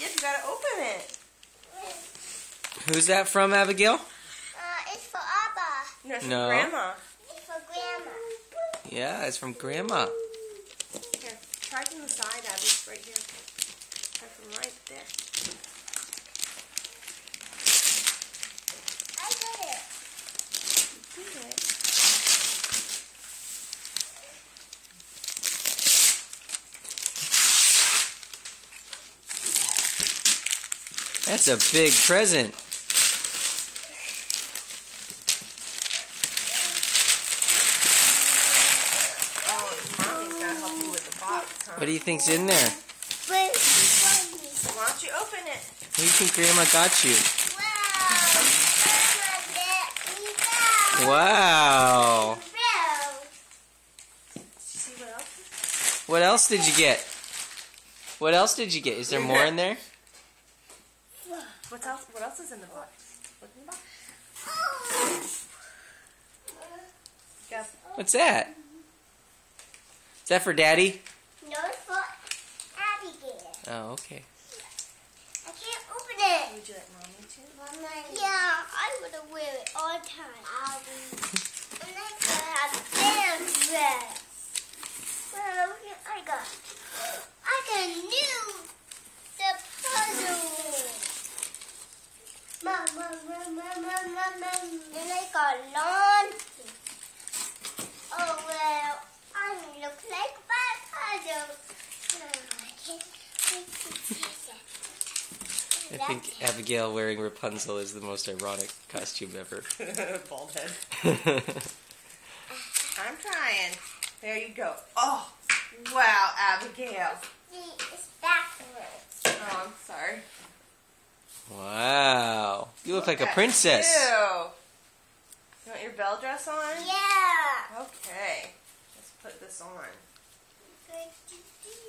Yep, you gotta open it. Who's that from, Abigail? It's for Abba. No, it's No. for Grandma. It's for Grandma. Yeah, it's from Grandma. Here, try from the side, Abby. Right here. Try from right there. I did it. You did it. That's a big present. Oh, Mommy's gotta help you with the box, huh? What do you think's in there? Why Why don't you open it? What do you think Grandma got you? Wow. See what else? What else did you get? What else did you get? Is there more in there? What else? What else is in the box? What's in the box? Guess. What's that? Is that for Daddy? No, it's for Abigail. Oh, okay. I can't open it. Would you like Mommy to? Yeah, I would wear it all the time. And I'm gonna have band dress. Well, I got new the puzzle. Mom. And I got laundry. Oh well, I look like my puzzle. I can't wait to taste it. I think Abigail wearing Rapunzel is the most ironic costume ever. Bald head. I'm trying. There you go. Oh, wow, Abigail. See, it's backwards. Oh, I'm sorry. Wow. You look like a princess. Ew. You want your bell dress on? Yeah. Okay. Let's put this on.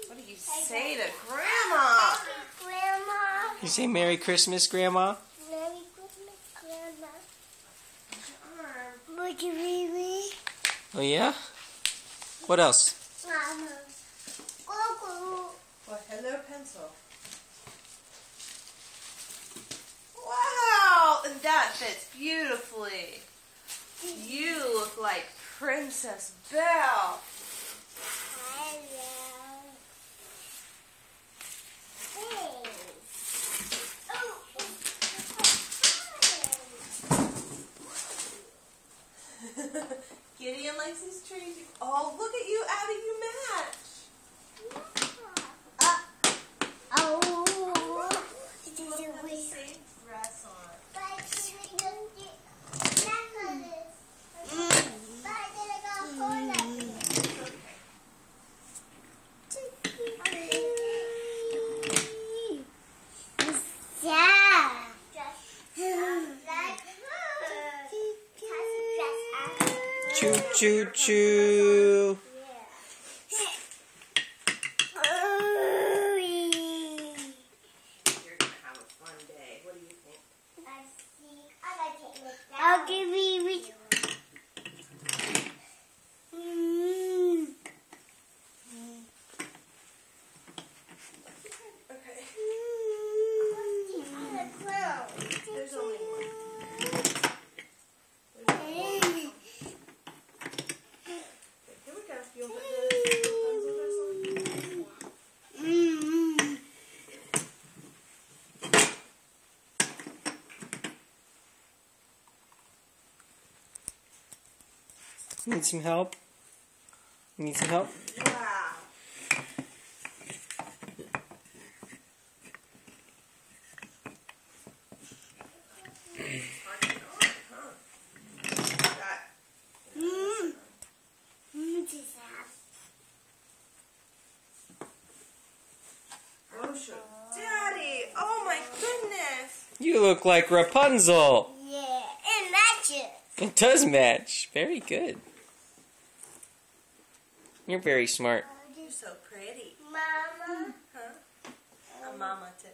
What do you say to Grandma? Grandma. You say Merry Christmas, Grandma? Merry Christmas, Grandma. Arm. Would you really? Oh, yeah? What else? Mama. Go. Well, hello, pencil. Wow, that fits beautifully. You look like Princess Belle. Hello. Gideon likes these trees. Oh, look at you, Abby, you match. Oh. You both have the same dress on. Choo choo choo. You're gonna have a fun day. What do you think? I'll give you. Okay. There's only one. Here we go. You'll put the Rapunzel dress on. Need some help? Need some help? Wow. Hard to get on, huh? Got Ocean. Daddy! Oh my goodness! You look like Rapunzel. Yeah, it matches. It does match. Very good. You're very smart. You're so pretty. Mama. Huh? A mama too.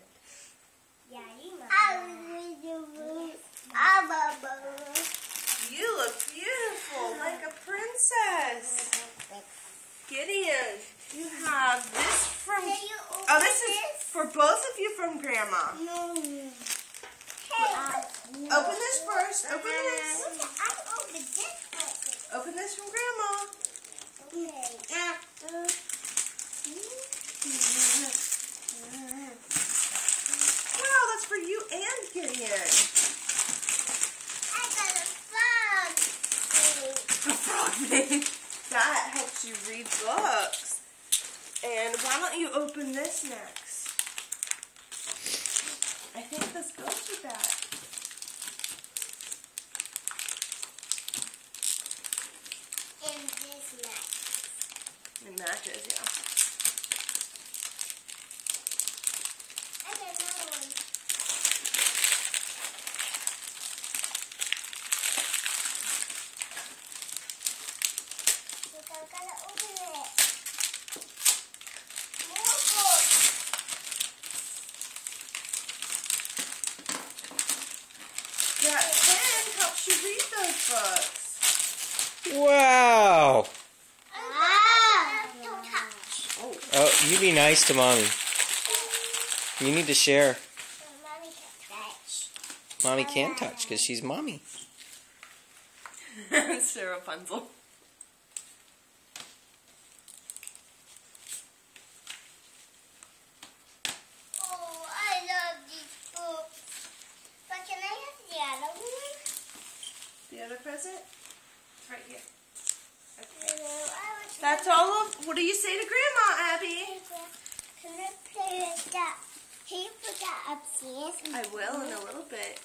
You look beautiful, like a princess. Gideon, you have this from... Can you open Oh, this is for both of you from Grandma? No. Hey. Open this first. Open this. I opened this first. Open this from Grandma. Okay. Wow, that's for you and Gideon. I got a frog. A frog name. That helps you read books. And why don't you open this next? I think this goes with that. And this next. It matches, yeah. I got another one. Look, I gotta open it. More books. That pen helps you read those books. Wow. Don't touch. Oh, you be nice to mommy. You need to share. Mommy can't touch. Mommy can't touch because she's mommy. Sarah Rapunzel. Oh, I love these books. But can I have the other one? The other present? It's right here. Okay. No, I was That's all of. What do you say to Grandma, Abby? Can I play with that? Can you put that upstairs? I will in a little bit.